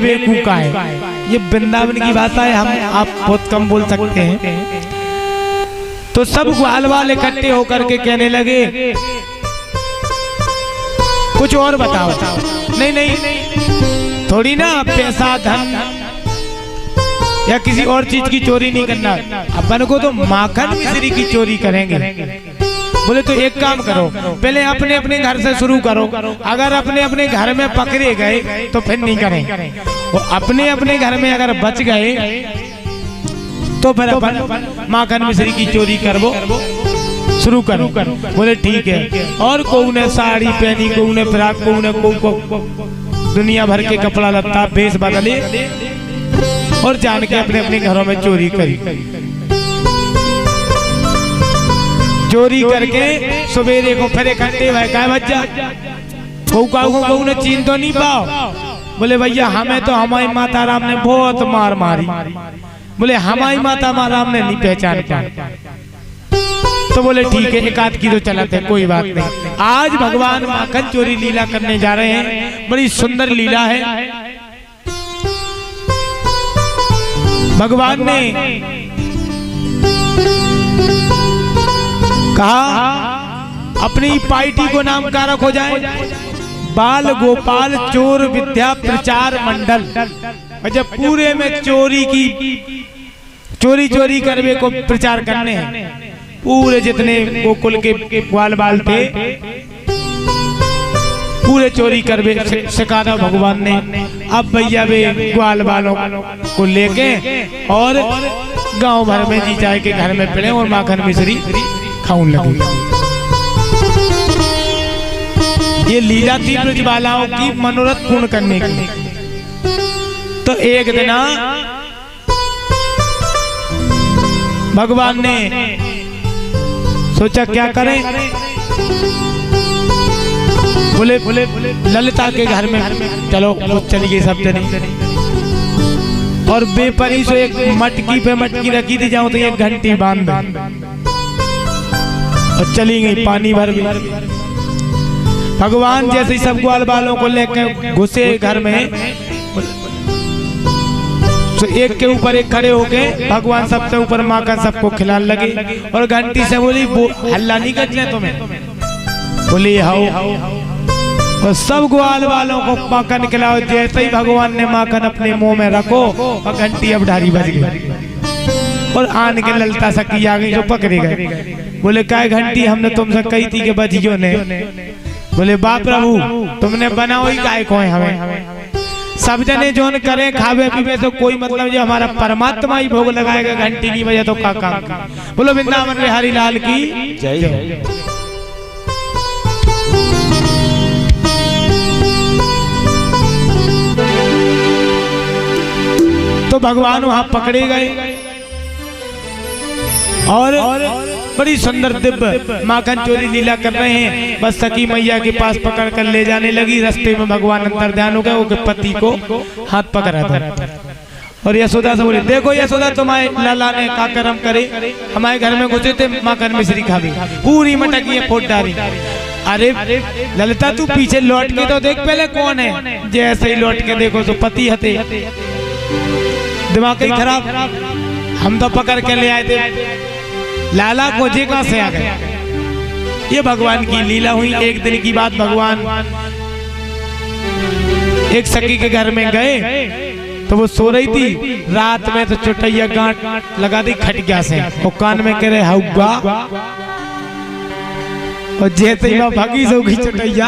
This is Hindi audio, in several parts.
बेवकूफ का है। ये वृंदावन की भाषा है, हम आप बहुत कम बोल सकते हैं। तो सब ग्वाल वाले इकट्ठे होकर के कहने लगे कुछ और बताओ। नहीं नहीं, थोड़ी ना पैसा धन या किसी और चीज की चोरी नहीं करना, अपन को तो माखन मिश्री की चोरी करेंगे। बोले तो एक काम करो, पहले अपने अपने घर से शुरू करो, अगर अपने अपने घर में पकड़े गए तो फिर नहीं करें, और अपने अपने घर में अगर बच गए तो फिर अपन माखन मिश्री की चोरी करवो शुरू करो। बोले ठीक है। और कोई ने साड़ी पहनी, कोई ने फ्राक, कोई ने को दुनिया भर के कपड़ा लत्ता भेष बदले और जान के अपने अपने घरों में चोरी करी। चोरी करके सवेरे को फिर इकट्ठे हुए, क्या बच्चा को ने चीन तो नहीं पाओ। बोले भैया हमें तो हमारी माता राम ने बहुत मार मारी। बोले हमारी माता राम ने नहीं पहचान पाया। तो बोले ठीक है, एक आध की तो चलत है, कोई बात नहीं। आज भगवान माखन चोरी लीला करने जा रहे हैं, बड़ी सुंदर लीला है। भगवान ने कहा अपनी पार्टी को नामकरण हो जाए बाल गोपाल चोर विद्या प्रचार मंडल। और जब पूरे में चोरी करवे को प्रचार करने हैं, पूरे जितने गोकुल के ग्वाल बाल थे पूरे चोरी करवे सिखाना भगवान ने। अब भैया वे ग्वाल बालों को लेके और गांव भर में जी जाए के घर में पड़े और माखन मिश्री खाऊं लगे। ये लीला थी ब्रजबालाओं की मनोरथ पूर्ण करने की। तो एक दिन भगवान ने सोचा क्या करें। बोले ललिता के घर में चलो, चलिए सब चलिए। और बेपरी से एक मटकी पे मटकी रखी थी, जाऊं तो एक घंटी बांध और चली गई, पानी भर गई। भगवान जैसे ही सब ग्वाल बालों को लेकर घुसे घर में, तो एक के ऊपर एक खड़े होके भगवान सबसे ऊपर माखन सबको खिलाने लगे। और घंटी से बोली हल्ला नहीं करते तुम्हें। बोली हाउ। और सब ग्वाल वालों को माखन खिलाओ। जैसे ही भगवान ने माखन अपने मुंह में रखो और घंटी अब ढारी बज गई और आन के ललता सकी आ गई जो पकड़े गए। बोले क्या घंटी हमने तुमसे कही थी कि बजियो ने। बोले बाप प्रभु तुमने बनाओ ही काय को है हमें। सब जने जोन करें खावे पीवे तो कोई मतलब जो हमारा परमात्मा ही भोग लगाएगा, घंटी नहीं बजे तो का काम। बोलो वृंदावन बिहारी लाल की जय। तो भगवान वहां पकड़े गए और बड़ी सुंदर दिव्य माखन चोरी लीला कर रहे हैं। बस सखी मैया के पास पकड़ कर ले जाने लगी। रास्ते में भगवान अंतर ध्यान हो गए, वो पति को हाथ पकड़ा था। और यशोदा से बोले देखो यशोदा तुम्हारे लाला ने का कर्म करे, हमारे घर में घुसे थे माखन मिश्री खा गई, पूरी मटकी फोट डाली। अरे ललिता तू पीछे लौट के तो देख पहले कौन है। जैसे ही लौट के देखो तो पति हते। दिमाग ही खराब, हम तो पकड़ के ले आए थे, लाला खोजे कहां से आ गए। ये भगवान की लीला हुई। एक दिन की बात, भगवान एक सखी के घर में गए तो वो सो रही थी। रात में तो चुटैया गांठ लगा दी खटिया से, वो कान में कह रहे हौगा। और जैसे ही भागी सो गई चुटैया,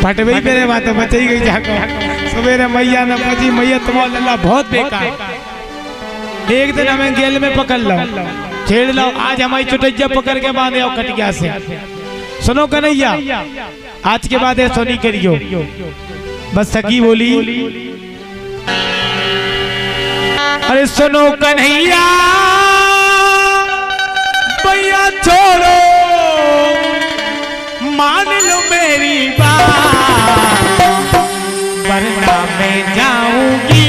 फट गई मेरे बात बची गई जाकर। सवेरे मैया ने बची, मैया तुम्हारा लल्ला बहुत बेकार, एक दिन हमें गेल में पकड़ लो, छेड़ लो, आज हमारी चुटैया पकड़ के बांधे आओ खटिया से। सुनो कन्हैया आज के बाद ऐसा नहीं करियो। बस सखी बोली अरे सुनो कन्हैया भैया छोड़ो, मान लो मेरी बात, वरना मैं जाऊंगी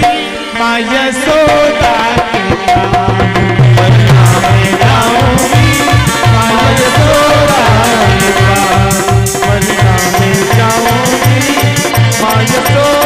माँ यशोदा के पास, वरना मैं जाऊंगी माँ यशोदा के पास, वरना मैं जाऊंगी माँ यशोदा।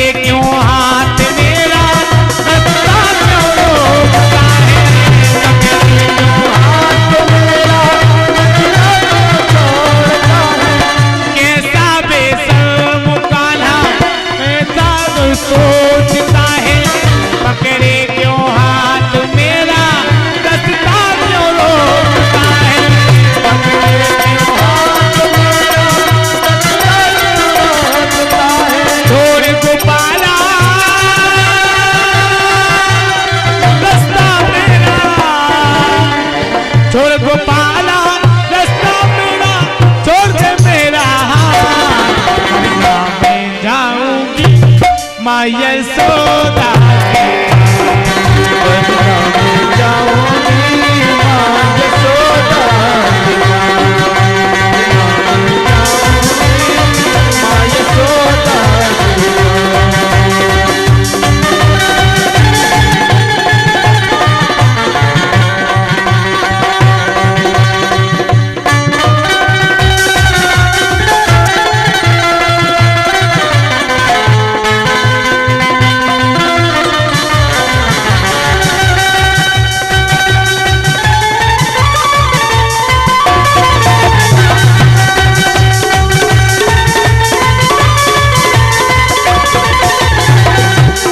क्यों हाथ मेरा, रास्ता क्यों रोकता है, पकड़े क्यों हाथ मेरा, रास्ता क्यों छोड़ता है। कैसा बेशर्म कान्हा ऐसा तो सोचता है, पकड़े क्यों हाथ मेरा, रास्ता क्यों रोकता है, पकड़े क्यों हाथ मेरा, रास्ता क्यों रोकता है। छोड़ गोपाला रास्ता मेरा, छोड़ गोपाला रास्ता मेरा, छोड़ दे मेरा हाथ, वरना मैं जाऊंगी माँ यशोदा के पास, वरना मैं जाऊंगी माँ यशोदा के पास, माँ यशोदा के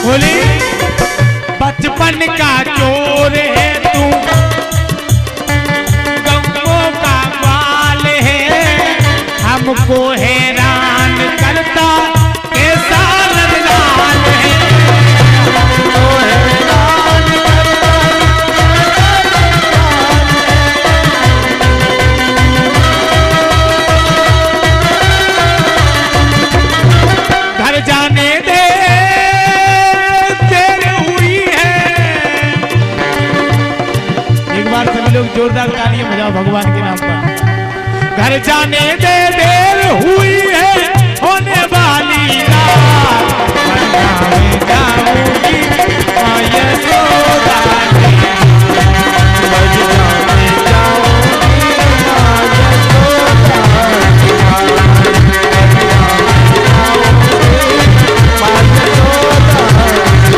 बोली बचपन का चोर है तू, गमों का बाल है, हमको हैरान करता कैसा नरनाल है, हमको हैरान करता। घर जाने दे सभी लोग जोरदार तालियां बजाओ भगवान के नाम पर। घर जाने दे देर हुई है होने वाली रात, वरना मैं जाऊंगी माँ यशोदा के पास, वरना मैं जाऊंगी माँ यशोदा के पास, वरना मैं जाऊंगी माँ यशोदा के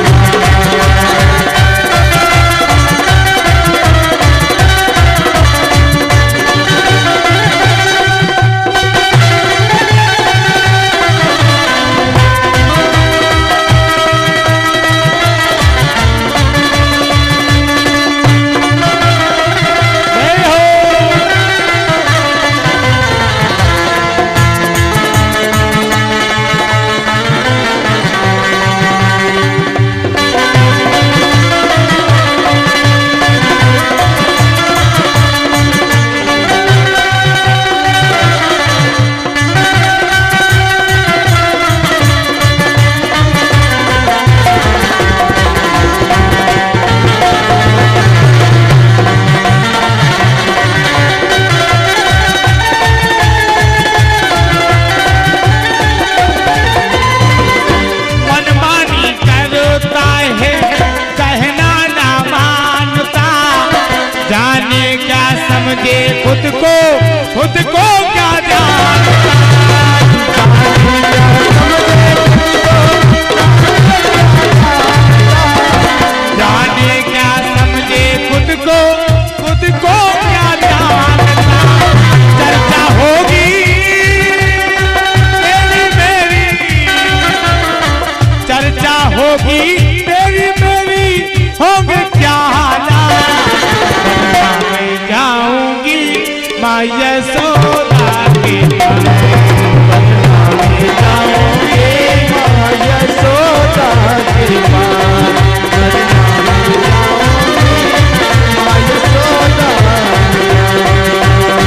समझे खुद को क्या जानता, जाने क्या समझे खुद को क्या जानता। चर्चा होगी तेरी मेरी, चर्चा होगी तेरी मेरी, होंगे क्या हालात, मैं जाऊंगी माँ यशोदा के पास, मैं जाऊंगी माँ यशोदा के पास, मैं जाऊंगी माँ यशोदा के पास।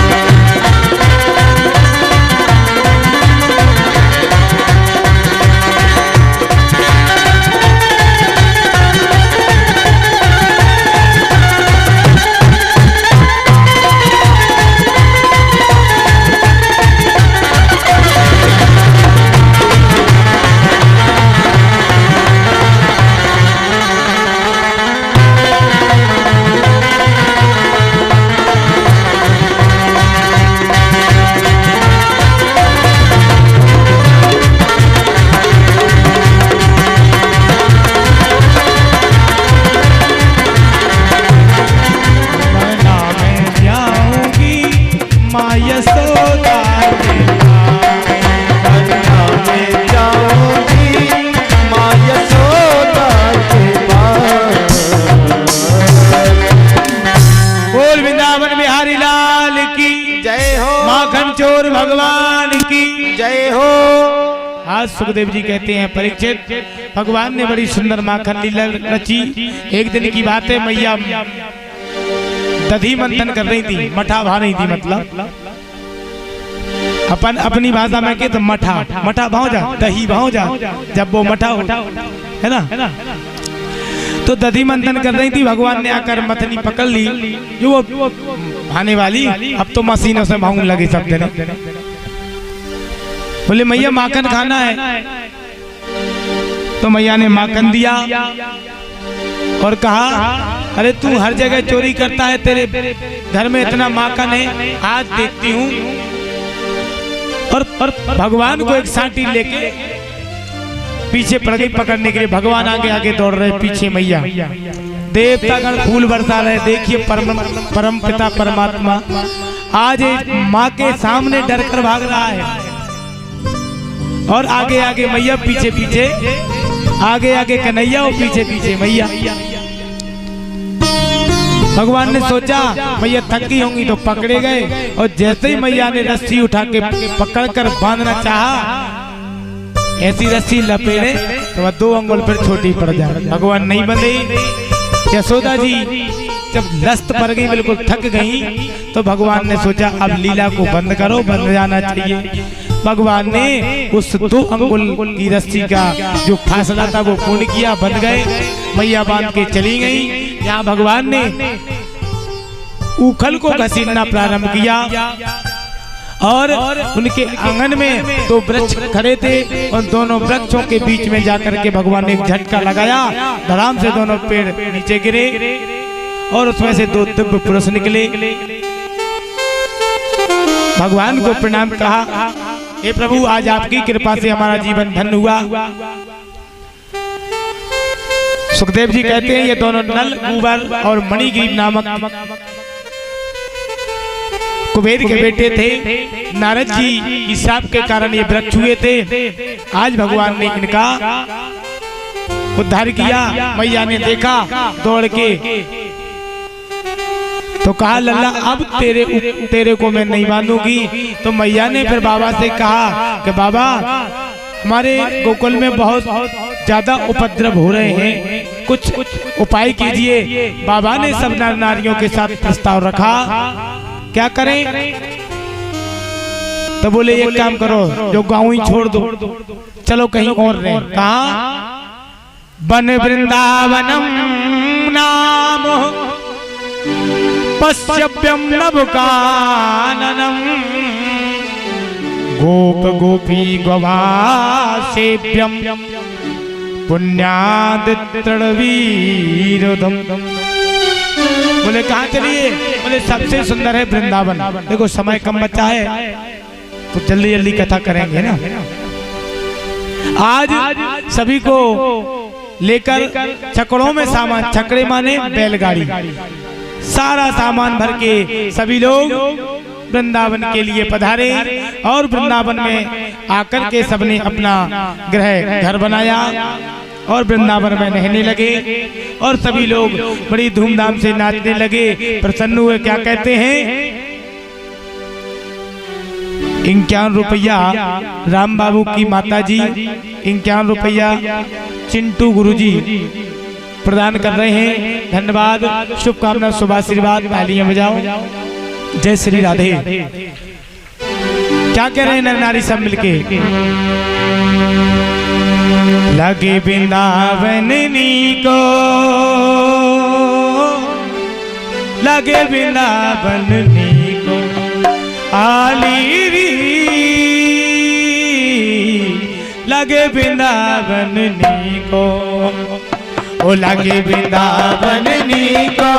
आज सुखदेव जी कहते हैं परीक्षित, भगवान ने बड़ी सुंदर माखन लीला रची। एक दिन की बात है, मैया दधी मंथन कर रही थी, मठा भा रही थी, मतलब अपनी भाषा में कहते मठा भाव जा, दही भाव जा, जब वो मठा हो, है ना। तो दधी मंथन कर रही थी, भगवान ने आकर मथनी पकड़ ली, जो वो भाने वाली, अब तो मशीनों से भाऊं लगे सब देने। बोले मैया माखन खाना है, तो मैया ने माखन दिया और कहा अरे तू हर जगह चोरी करता है, तेरे घर में इतना माखन है, आज देखती हूँ। और भगवान को एक सांटी लेके पीछे पड़ गई पकड़ने के लिए। भगवान आगे आगे दौड़ रहे, पीछे मैया। देवतागण फूल बरसा रहे। देखिए परम पिता परमात्मा आज माँ के सामने डर कर भाग रहा है, और आगे आगे मैया, पीछे पीछे, आगे आगे कन्हैया और पीछे पीछे मैया। भगवान ने सोचा मैया थक गई होंगी तो पकड़े गए, और जैसे ही मैया ने रस्सी उठा के पकड़कर बांधना चाहा, ऐसी रस्सी लपेटे तो वह 2 अंगुल पर छोटी पड़ जाए। भगवान नहीं बंधे। यशोदा जी जब लस्त पर गई, बिल्कुल थक गई, तो भगवान ने सोचा अब लीला को बंद करो, बंद जाना चाहिए। भगवान ने उस 2 अंगुल की रस्सी का जो फासला था वो पूर्ण किया, बंध गए। मैया बांध के चली गई। यहाँ भगवान ने उखल को घसीटना प्रारंभ किया, और उनके आंगन में 2 वृक्ष खड़े थे, और दोनों वृक्षों के बीच में जाकर के भगवान ने एक झटका लगाया, धड़ाम से दोनों पेड़ नीचे गिरे, और उसमें से 2 दिव्य पुरुष निकले। भगवान को प्रणाम कहा, हे प्रभु आज आपकी कृपा से हमारा जीवन धन्य हुआ। सुखदेव जी कहते हैं ये दोनों नल, कुबर और मणिग्रीव नामक कुबेर के बेटे थे। नारद जी की शाप के कारण ये वृक्ष हुए थे। आज भगवान ने इनका उद्धार किया। मैया ने देखा दौड़ के, तो कहा लल्ला अब तेरे को मैं नहीं बांधूंगी। तो मैया ने फिर बाबा से कहा कि बाबा हमारे गोकुल में बहुत ज्यादा उपद्रव हो रहे हैं, कुछ उपाय कीजिए। बाबा ने सब नर नारियों के साथ प्रस्ताव रखा, क्या करें? तो बोले एक काम करो, जो गाँव ही छोड़ दो, चलो कहीं और रहे। कहा? वन वृंदावनम नाम पश्यव्यम नभकाननम गोप गोपी गवासेव्यम पुण्यादितृवीरधम। बोले कहाँ चलिए? बोले सबसे सुंदर है वृंदावन। देखो समय कम बचा है तो जल्दी जल्दी कथा करेंगे ना। आज सभी को लेकर छकड़ों में सामान, छकड़े माने बैलगाड़ी, सारा सामान भर के सभी लोग वृंदावन के लिए पधारे, और वृंदावन में आकर के सबने अपना गृह घर बनाया और वृंदावन में नहाने लगे, और सभी लोग बड़ी धूमधाम से नाचने लगे, प्रसन्न हुए। क्या कहते हैं? 51 रुपया राम बाबू की माता जी, 51 रुपया चिंटू गुरुजी प्रदान कर रहे हैं। धन्यवाद, शुभकामना, शुभाशीर्वाद, तालियां बजाओ। जय श्री राधे। क्या कह रहे हैं नर नारी सब मिलके? लगे वृंदावन को, लगे वृंदावन को आली री, लगे वृंदावन को, ओ लगे वृंदावन को,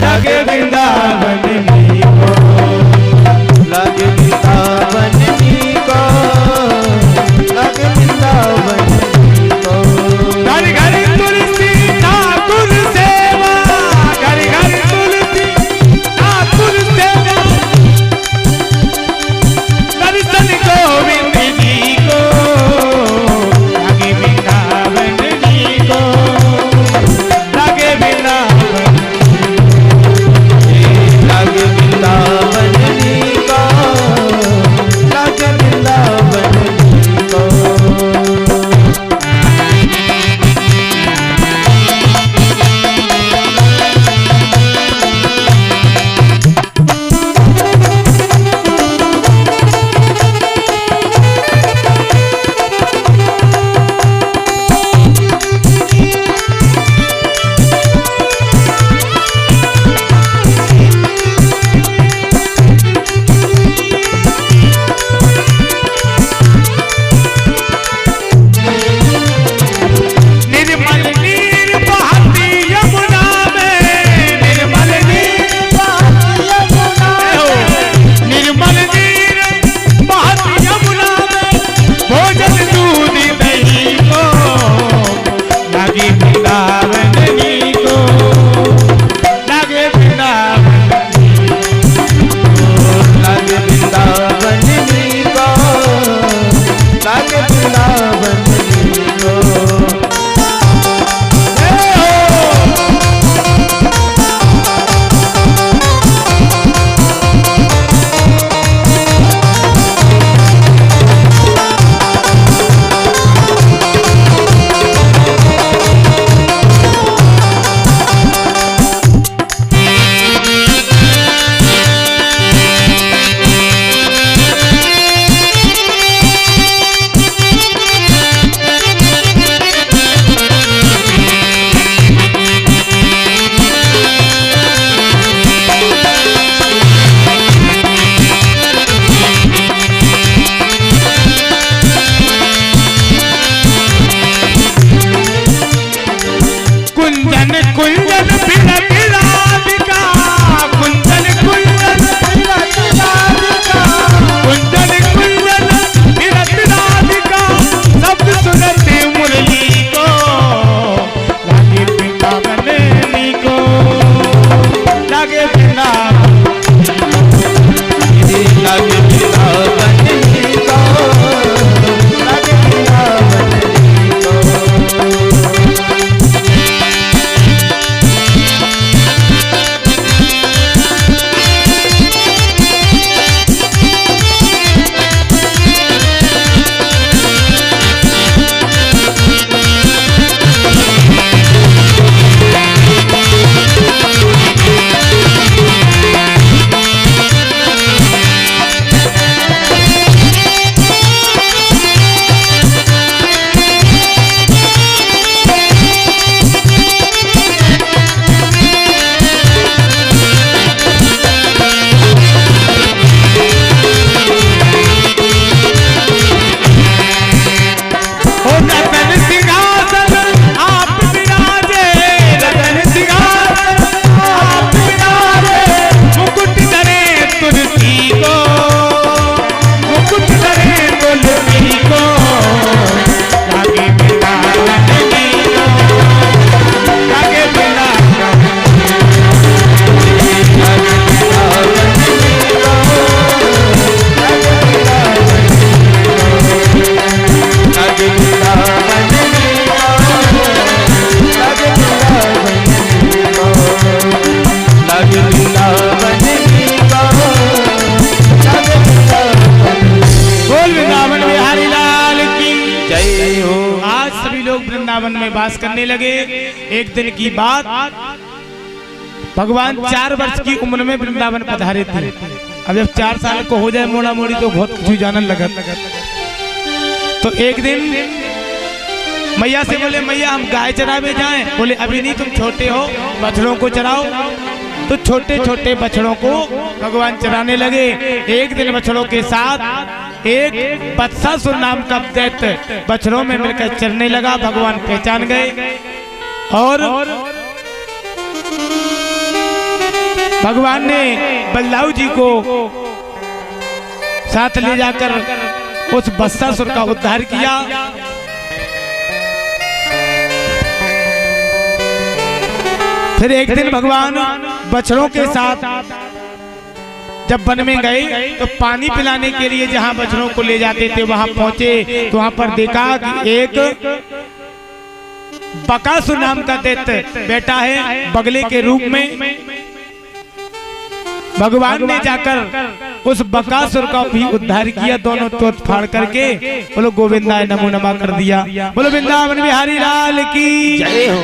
लगे वृंदावन को, लगे वृंदावन को, लगे वृंदावन को। घर घर तुलसी ठाकुर सेवा, घर घर तुलसी ठाकुर सेवा, दर्शन गोविंद जी को, लगे वृंदावन को, लगे वृंदावन, लगे वृंदावन को, वृंदावन में वास करने लगे। एक दिन की बात, भगवान 4 वर्ष की उम्र में वृंदावन पधारे थे। अब जब 4 साल को हो जाए मोड़ा मोड़ी तो बहुत कुछ जानन लगा। तो एक दिन मैया से बोले, मैया हम गाय चरावे जाएं। बोले अभी नहीं, तुम छोटे हो, बछड़ों को चराओ। तो छोटे छोटे बछड़ों को भगवान चराने लगे। एक दिन बछड़ों के साथ एक बत्सासुर नाम का दैत्य बछड़ों में मिलकर चरने लगा। भगवान पहचान गए और भगवान ने बलदाऊ जी को साथ ले जाकर उस बत्सासुर का उद्धार किया। फिर एक दिन भगवान बछड़ों के साथ जब वन में गए तो पानी पिलाने के लिए जहां बछड़ों को ले जाते थे वहां पहुंचे तो वहां पर देखा कि एक बकासुर नाम का दैत्य बैठा है बगले के रूप में। भगवान ने जाकर उस बकासुर का भी उद्धार किया, दोनों तोड़ फाड़ करके बोलो गोविंदाय नमो नमः कर दिया। बोलो वृंदावन बिहारी लाल की जय हो।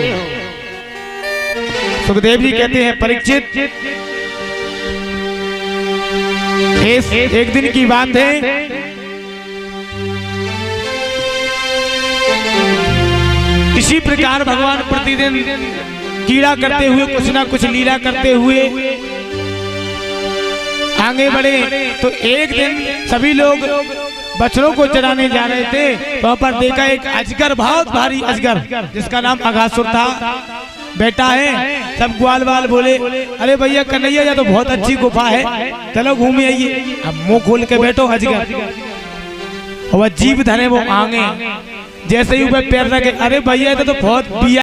सुखदेव जी कहते हैं, परीक्षित एक दिन की बात है, इसी प्रकार भगवान प्रतिदिन कीड़ा करते हुए कुछ ना कुछ लीला करते हुए आगे बढ़े। तो एक दिन सभी लोग बछड़ों को चराने जा रहे थे, वहां पर देखा एक अजगर, बहुत भारी अजगर जिसका नाम अघासुर था, बैठा है। सब ग्वाल वाल बोले, अरे भैया कन्हैया या तो बहुत अच्छी गुफा है, चलो घूमे आइए। अब मुंह खोल के बैठो अजगर, और वह जीभ धरे वो आगे, जैसे ही ऊपर पैर रखे, अरे भैया तो बहुत